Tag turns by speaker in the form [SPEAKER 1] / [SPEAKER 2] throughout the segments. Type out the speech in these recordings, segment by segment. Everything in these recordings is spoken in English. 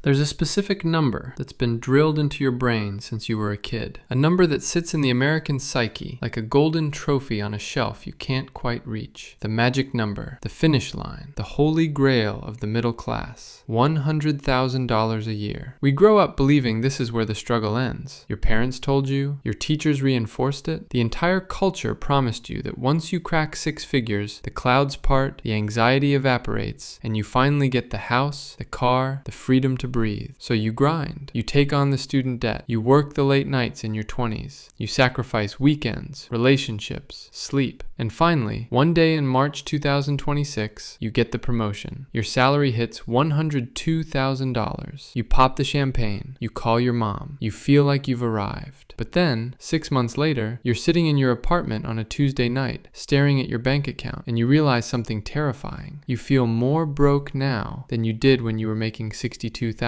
[SPEAKER 1] There's a specific number that's been drilled into your brain since you were a kid. A number that sits in the American psyche like a golden trophy on a shelf you can't quite reach. The magic number, the finish line, the holy grail of the middle class. $100,000 a year. We grow up believing this is where the struggle ends. Your parents told you, your teachers reinforced it. The entire culture promised you that once you crack six figures, the clouds part, the anxiety evaporates, and you finally get the house, the car, the freedom to breathe. So you grind. You take on the student debt. You work the late nights in your 20s. You sacrifice weekends, relationships, sleep. And finally, one day in March 2026, you get the promotion. Your salary hits $102,000. You pop the champagne. You call your mom. You feel like you've arrived. But then, 6 months later, you're sitting in your apartment on a Tuesday night, staring at your bank account, and you realize something terrifying. You feel more broke now than you did when you were making $62,000.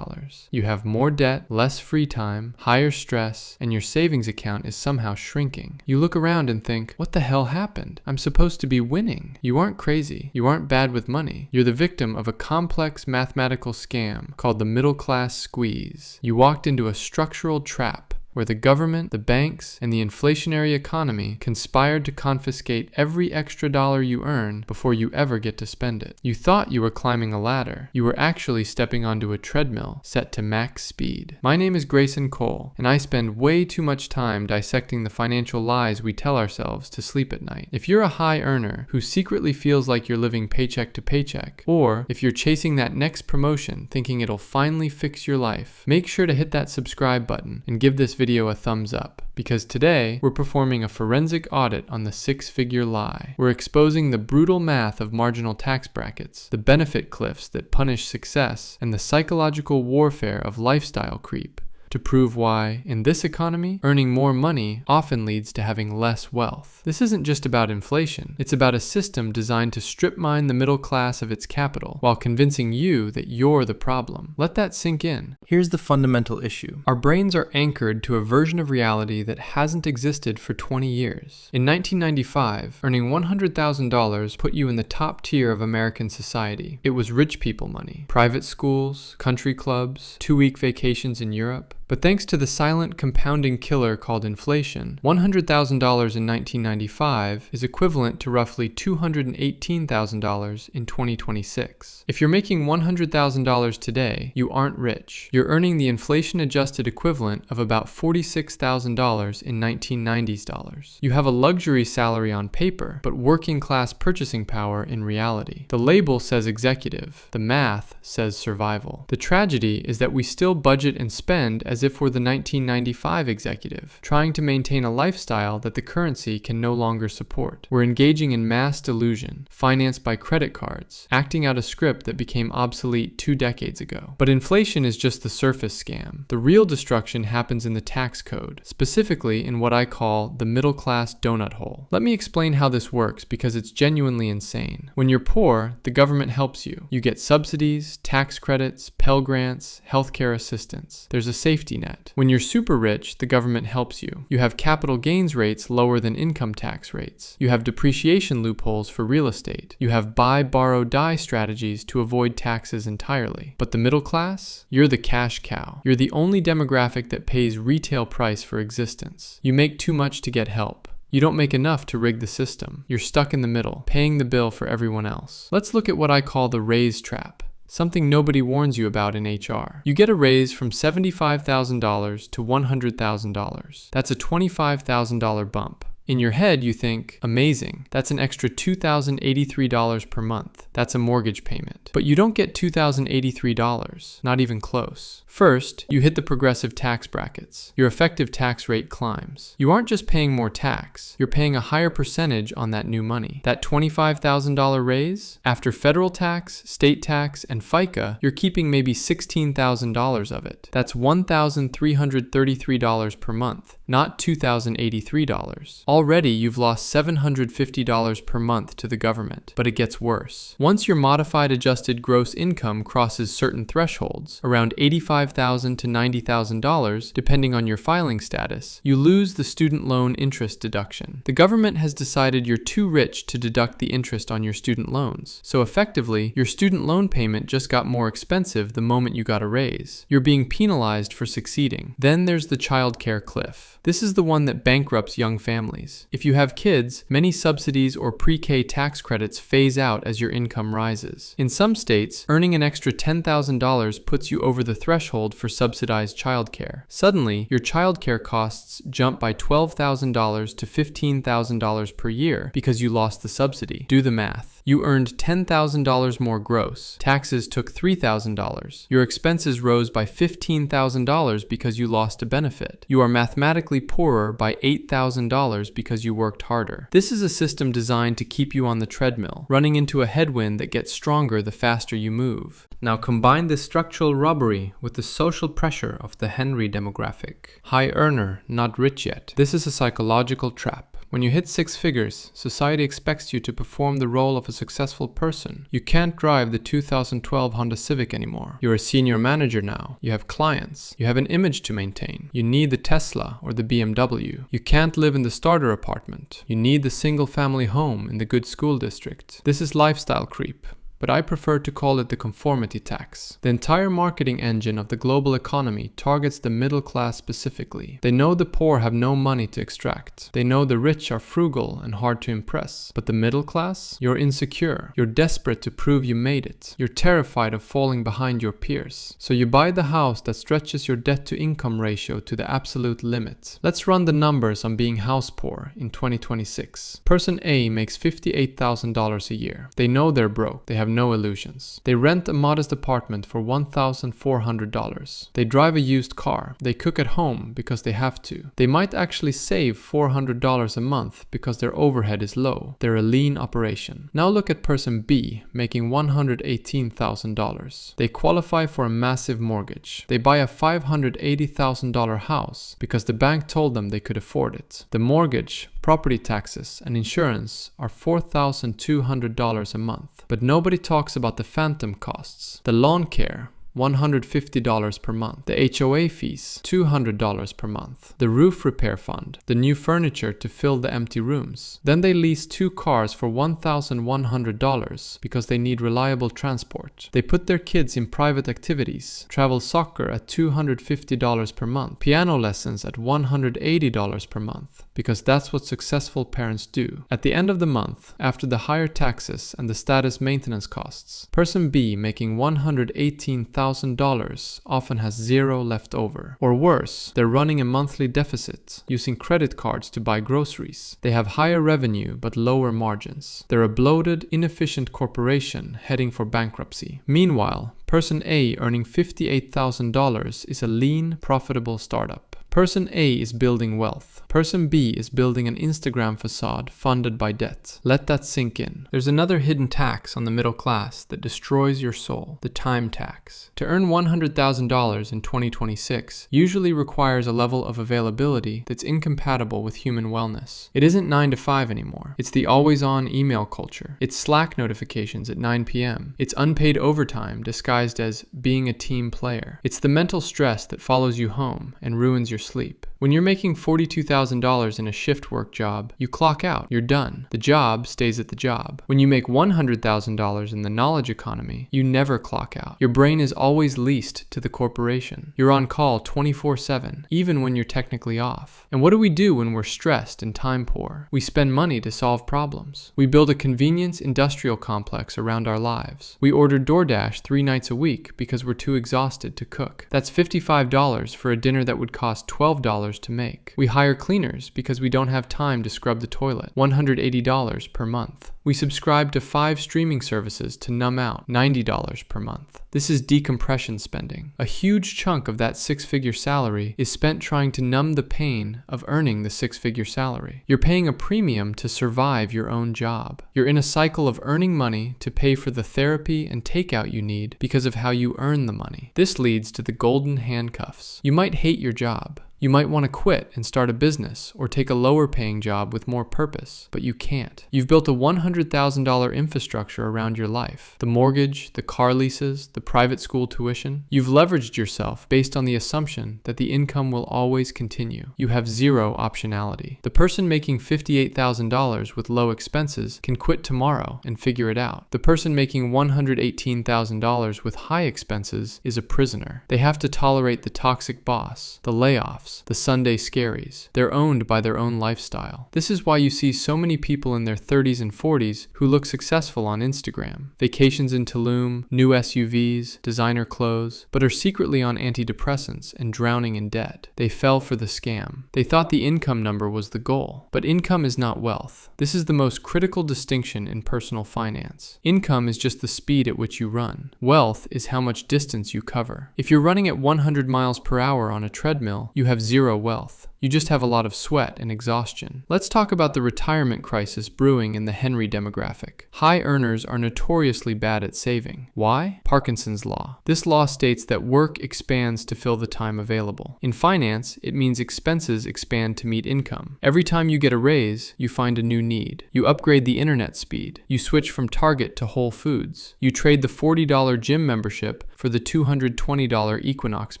[SPEAKER 1] You have more debt, less free time, higher stress, and your savings account is somehow shrinking. You look around and think, what the hell happened? I'm supposed to be winning. You aren't crazy. You aren't bad with money. You're the victim of a complex mathematical scam called the middle class squeeze. You walked into a structural trap where the government, the banks, and the inflationary economy conspired to confiscate every extra dollar you earn before you ever get to spend it. You thought you were climbing a ladder. You were actually stepping onto a treadmill set to max speed. My name is Grayson Cole, and I spend way too much time dissecting the financial lies we tell ourselves to sleep at night. If you're a high earner who secretly feels like you're living paycheck to paycheck, or if you're chasing that next promotion thinking it'll finally fix your life, make sure to hit that subscribe button and give this video a thumbs up, because today we're performing a forensic audit on the six-figure lie. We're exposing the brutal math of marginal tax brackets, the benefit cliffs that punish success, and the psychological warfare of lifestyle creep, to prove why, in this economy, earning more money often leads to having less wealth. This isn't just about inflation. It's about a system designed to strip mine the middle class of its capital while convincing you that you're the problem. Let that sink in. Here's the fundamental issue. Our brains are anchored to a version of reality that hasn't existed for 20 years. In 1995, earning $100,000 put you in the top tier of American society. It was rich people money. Private schools, country clubs, 2-week vacations in Europe. But thanks to the silent compounding killer called inflation, $100,000 in 1995 is equivalent to roughly $218,000 in 2026. If you're making $100,000 today, you aren't rich. You're earning the inflation-adjusted equivalent of about $46,000 in 1990s dollars. You have a luxury salary on paper, but working-class purchasing power in reality. The label says executive. The math says survival. The tragedy is that we still budget and spend as if we're the 1995 executive, trying to maintain a lifestyle that the currency can no longer support. We're engaging in mass delusion, financed by credit cards, acting out a script that became obsolete 2 decades ago. But inflation is just the surface scam. The real destruction happens in the tax code, specifically in what I call the middle class donut hole. Let me explain how this works because it's genuinely insane. When you're poor, the government helps you. You get subsidies, tax credits, Pell Grants, healthcare assistance. There's a safety net. When you're super rich, the government helps you. You have capital gains rates lower than income tax rates. You have depreciation loopholes for real estate. You have buy, borrow, die strategies to avoid taxes entirely. But the middle class? You're the cash cow. You're the only demographic that pays retail price for existence. You make too much to get help. You don't make enough to rig the system. You're stuck in the middle, paying the bill for everyone else. Let's look at what I call the raise trap. Something nobody warns you about in HR. You get a raise from $75,000 to $100,000. That's a $25,000 bump. In your head, you think, amazing, that's an extra $2,083 per month. That's a mortgage payment. But you don't get $2,083, not even close. First, you hit the progressive tax brackets. Your effective tax rate climbs. You aren't just paying more tax, you're paying a higher percentage on that new money. That $25,000 raise, after federal tax, state tax, and FICA, you're keeping maybe $16,000 of it. That's $1,333 per month. not $2,083. Already, you've lost $750 per month to the government, but it gets worse. Once your modified adjusted gross income crosses certain thresholds, around $85,000 to $90,000, depending on your filing status, you lose the student loan interest deduction. The government has decided you're too rich to deduct the interest on your student loans, so effectively, your student loan payment just got more expensive the moment you got a raise. You're being penalized for succeeding. Then there's the childcare cliff. This is the one that bankrupts young families. If you have kids, many subsidies or pre-K tax credits phase out as your income rises. In some states, earning an extra $10,000 puts you over the threshold for subsidized childcare. Suddenly, your childcare costs jump by $12,000 to $15,000 per year because you lost the subsidy. Do the math. You earned $10,000 more gross. Taxes took $3,000. Your expenses rose by $15,000 because you lost a benefit. You are mathematically poorer by $8,000 because you worked harder. This is a system designed to keep you on the treadmill, running into a headwind that gets stronger the faster you move. Now combine this structural robbery with the social pressure of the Henry demographic. High earner, not rich yet. This is a psychological trap. When you hit six figures, society expects you to perform the role of a successful person. You can't drive the 2012 Honda Civic anymore. You're a senior manager now. You have clients. You have an image to maintain. You need the Tesla or the BMW. You can't live in the starter apartment. You need the single-family home in the good school district. This is lifestyle creep, but I prefer to call it the conformity tax. The entire marketing engine of the global economy targets the middle class specifically. They know the poor have no money to extract. They know the rich are frugal and hard to impress. But the middle class? You're insecure. You're desperate to prove you made it. You're terrified of falling behind your peers. So you buy the house that stretches your debt to income ratio to the absolute limit. Let's run the numbers on being house poor in 2026. Person A makes $58,000 a year. They know they're broke. They have no illusions. They rent a modest apartment for $1,400. They drive a used car. They cook at home because they have to. They might actually save $400 a month because their overhead is low. They're a lean operation. Now look at person B making $118,000. They qualify for a massive mortgage. They buy a $580,000 house because the bank told them they could afford it. The mortgage, property taxes, and insurance are $4,200 a month. But nobody talks about the phantom costs. The lawn care, $150 per month. The HOA fees, $200 per month. The roof repair fund, the new furniture to fill the empty rooms. Then they lease 2 cars for $1,100 because they need reliable transport. They put their kids in private activities, travel soccer at $250 per month, piano lessons at $180 per month, because that's what successful parents do. At the end of the month, after the higher taxes and the status maintenance costs, person B making $118,000 often has zero left over. Or worse, they're running a monthly deficit, using credit cards to buy groceries. They have higher revenue but lower margins. They're a bloated, inefficient corporation heading for bankruptcy. Meanwhile, person A earning $58,000 is a lean, profitable startup. Person A is building wealth. Person B is building an Instagram facade funded by debt. Let that sink in. There's another hidden tax on the middle class that destroys your soul, the time tax. To earn $100,000 in 2026 usually requires a level of availability that's incompatible with human wellness. It isn't 9 to 5 anymore. It's the always-on email culture. It's Slack notifications at 9 p.m. It's unpaid overtime disguised as being a team player. It's the mental stress that follows you home and ruins your sleep. When you're making $42,000 in a shift work job, you clock out. You're done. The job stays at the job. When you make $100,000 in the knowledge economy, you never clock out. Your brain is always leased to the corporation. You're on call 24/7, even when you're technically off. And what do we do when we're stressed and time poor? We spend money to solve problems. We build a convenience industrial complex around our lives. We order DoorDash 3 nights a week because we're too exhausted to cook. That's $55 for a dinner that would cost $12 to make. We hire cleaners because we don't have time to scrub the toilet. $180 per month. We subscribe to 5 streaming services to numb out. $90 per month. This is decompression spending. A huge chunk of that 6-figure salary is spent trying to numb the pain of earning the 6-figure salary. You're paying a premium to survive your own job. You're in a cycle of earning money to pay for the therapy and takeout you need because of how you earn the money. This leads to the golden handcuffs. You might hate your job. You might want to quit and start a business or take a lower paying job with more purpose, but you can't. You've built a $100,000 infrastructure around your life. The mortgage, the car leases, the private school tuition. You've leveraged yourself based on the assumption that the income will always continue. You have zero optionality. The person making $58,000 with low expenses can quit tomorrow and figure it out. The person making $118,000 with high expenses is a prisoner. They have to tolerate the toxic boss, the layoffs, the Sunday scaries. They're owned by their own lifestyle. This is why you see so many people in their 30s and 40s who look successful on Instagram. Vacations in Tulum, new SUVs, designer clothes, but are secretly on antidepressants and drowning in debt. They fell for the scam. They thought the income number was the goal. But income is not wealth. This is the most critical distinction in personal finance. Income is just the speed at which you run. Wealth is how much distance you cover. If you're running at 100 miles per hour on a treadmill, you have zero wealth. You just have a lot of sweat and exhaustion. Let's talk about the retirement crisis brewing in the Henry demographic. High earners are notoriously bad at saving. Why? Parkinson's law. This law states that work expands to fill the time available. In finance, it means expenses expand to meet income. Every time you get a raise, you find a new need. You upgrade the internet speed. You switch from Target to Whole Foods. You trade the $40 gym membership for the $220 Equinox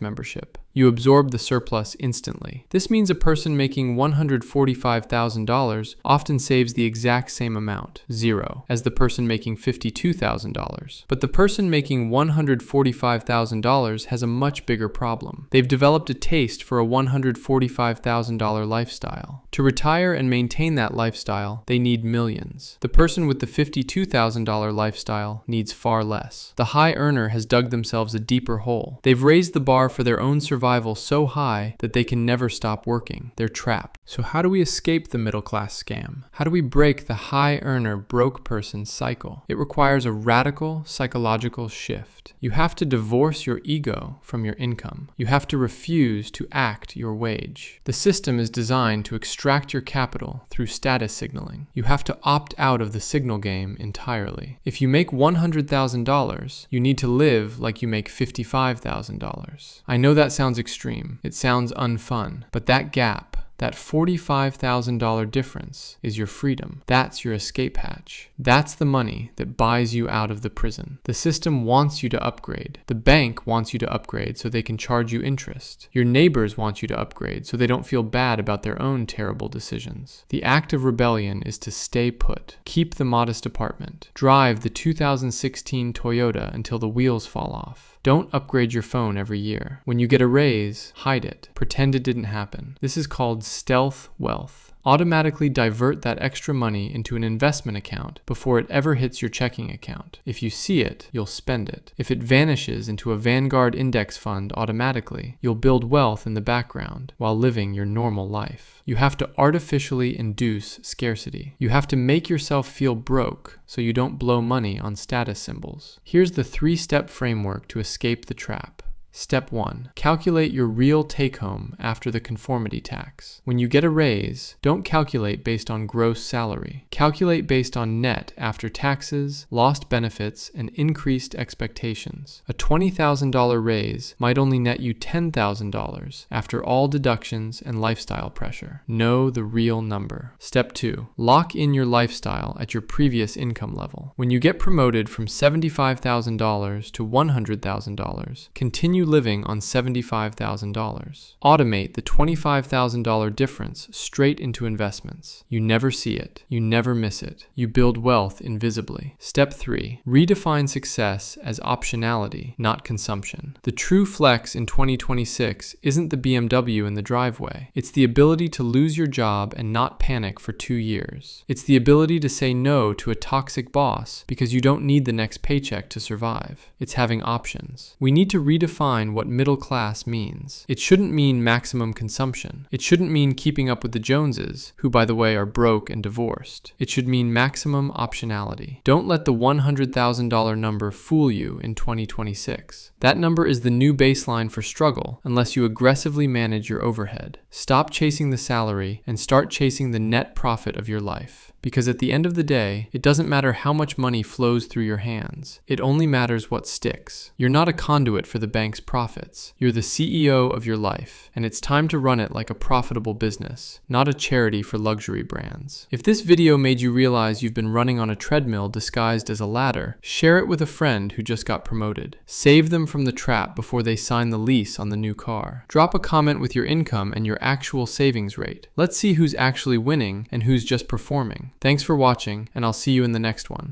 [SPEAKER 1] membership. You absorb the surplus instantly. This means a person making $145,000 often saves the exact same amount, zero, as the person making $52,000. But the person making $145,000 has a much bigger problem. They've developed a taste for a $145,000 lifestyle. To retire and maintain that lifestyle, they need millions. The person with the $52,000 lifestyle needs far less. The high earner has dug themselves a deeper hole. They've raised the bar for their own survival so high that they can never stop working. They're trapped. So how do we escape the middle class scam? How do we break the high earner broke person cycle? It requires a radical psychological shift. You have to divorce your ego from your income. You have to refuse to act your wage. The system is designed to extract your capital through status signaling. You have to opt out of the signal game entirely. If you make $100,000, you need to live like you make $55,000. I know that sounds extreme. It sounds unfun. But that gap, that $45,000 difference, is your freedom. That's your escape hatch. That's the money that buys you out of the prison. The system wants you to upgrade. The bank wants you to upgrade so they can charge you interest. Your neighbors want you to upgrade so they don't feel bad about their own terrible decisions. The act of rebellion is to stay put. Keep the modest apartment. Drive the 2016 Toyota until the wheels fall off. Don't upgrade your phone every year. When you get a raise, hide it. Pretend it didn't happen. This is called stealth wealth. Automatically divert that extra money into an investment account before it ever hits your checking account. If you see it, you'll spend it. If it vanishes into a Vanguard index fund automatically, you'll build wealth in the background while living your normal life. You have to artificially induce scarcity. You have to make yourself feel broke so you don't blow money on status symbols. Here's the 3-step framework to escape the trap. Step 1. Calculate your real take-home after the conformity tax. When you get a raise, don't calculate based on gross salary. Calculate based on net after taxes, lost benefits, and increased expectations. A $20,000 raise might only net you $10,000 after all deductions and lifestyle pressure. Know the real number. Step 2. Lock in your lifestyle at your previous income level. When you get promoted from $75,000 to $100,000, continue living on $75,000. Automate the $25,000 difference straight into investments. You never see it. You never miss it. You build wealth invisibly. Step 3. Redefine success as optionality, not consumption. The true flex in 2026 isn't the BMW in the driveway. It's the ability to lose your job and not panic for 2 years. It's the ability to say no to a toxic boss because you don't need the next paycheck to survive. It's having options. We need to redefine what middle class means. It shouldn't mean maximum consumption. It shouldn't mean keeping up with the Joneses, who by the way are broke and divorced. It should mean maximum optionality. Don't let the $100,000 number fool you in 2026. That number is the new baseline for struggle unless you aggressively manage your overhead. Stop chasing the salary and start chasing the net profit of your life. Because at the end of the day, it doesn't matter how much money flows through your hands. It only matters what sticks. You're not a conduit for the bank's profits. You're the CEO of your life, and it's time to run it like a profitable business, not a charity for luxury brands. If this video made you realize you've been running on a treadmill disguised as a ladder, share it with a friend who just got promoted. Save them from the trap before they sign the lease on the new car. Drop a comment with your income and your actual savings rate. Let's see who's actually winning and who's just performing. Thanks for watching, and I'll see you in the next one.